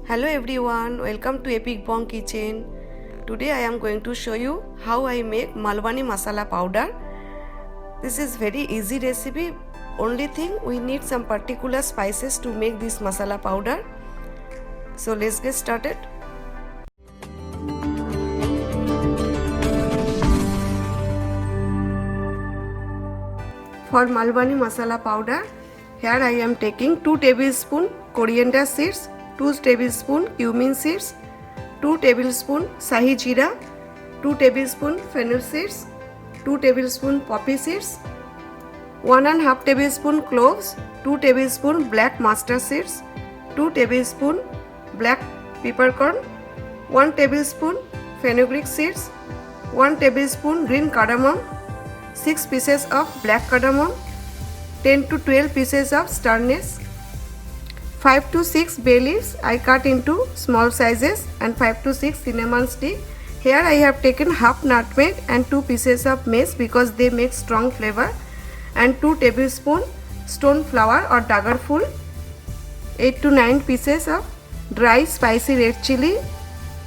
Hello everyone, welcome to Epic Bong Kitchen. Today I am going to show you how I make Malwani masala powder. This is very easy recipe. Only thing we need some particular spices to make this masala powder. So let's get started. For Malwani masala powder, here I am taking 2 tablespoons coriander seeds, 2 tablespoons cumin seeds, 2 tablespoons sahi jeera, 2 tablespoons fennel seeds, 2 tablespoons poppy seeds, 1.5 tablespoon cloves, 2 tablespoons black mustard seeds, 2 tablespoons black peppercorn, 1 tablespoon fenugreek seeds, 1 tablespoon green cardamom, 6 pieces of black cardamom, 10 to 12 pieces of star anise, 5 to 6 bay leaves I cut into small sizes, and 5 to 6 cinnamon stick. Here I have taken half nutmeg and 2 pieces of mace because they make strong flavor, and 2 tablespoons stone flower or dagarful, 8 to 9 pieces of dry spicy red chili,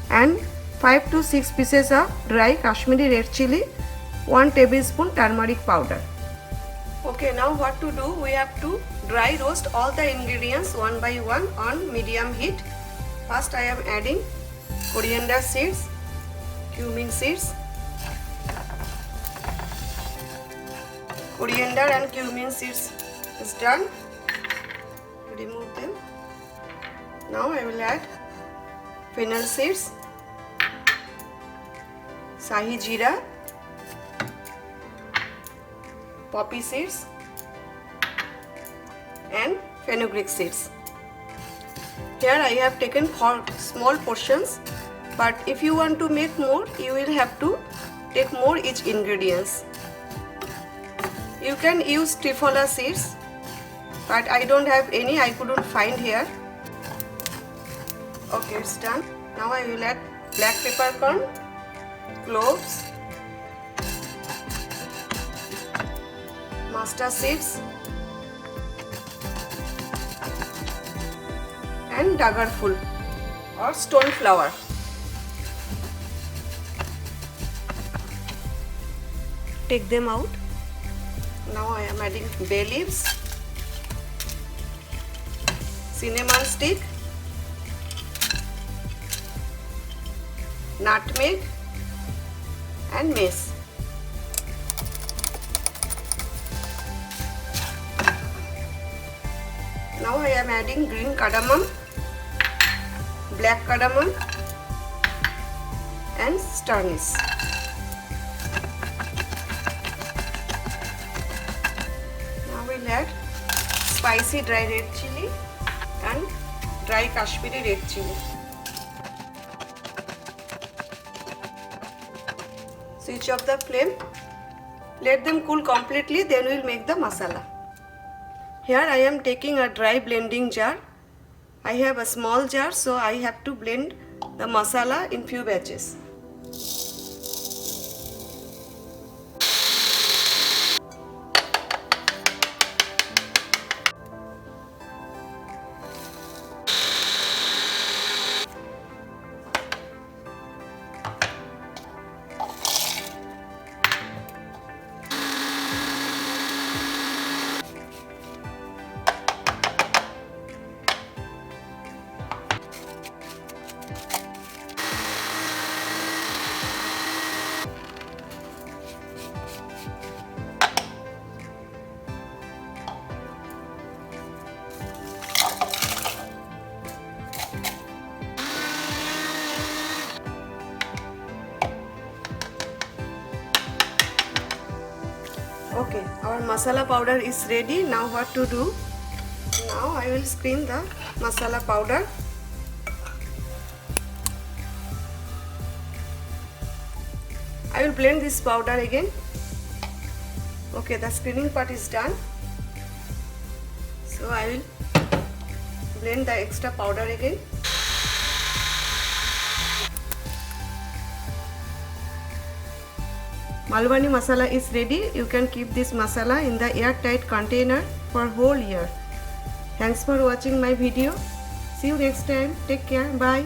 and 5 to 6 pieces of dry Kashmiri red chili, 1 tablespoon turmeric powder. Okay, now what to do? We have to dry roast all the ingredients one by one on medium heat. First I am adding coriander seeds, cumin seeds. Coriander and cumin seeds is done. Remove them. Now I will add fennel seeds, sahi jeera, poppy seeds and fenugreek seeds. Here I have taken 4 small portions, but if you want to make more, you will have to take more each ingredients. You can use trifola seeds, but I don't have any, I couldn't find here. Okay, it's done. Now I will add black peppercorn, cloves, mustard seeds and dagarful or stone flower. Take them out. Now I am adding bay leaves, cinnamon stick, nutmeg and mace. Now I am adding green cardamom, black cardamom and star anise. Now we'll add spicy dry red chili and dry Kashmiri red chili. Switch off the flame. Let them cool completely, then we'll make the masala. Here I am taking a dry blending jar. I have a small jar, so I have to blend the masala in few batches. Okay, our masala powder is ready. Now what to do? Now I will screen the masala powder. I will blend this powder again. Okay, the screening part is done. So I will blend the extra powder again. Malwani masala is ready. You can keep this masala in the airtight container for whole year. Thanks for watching my video. See you next time. Take care. Bye.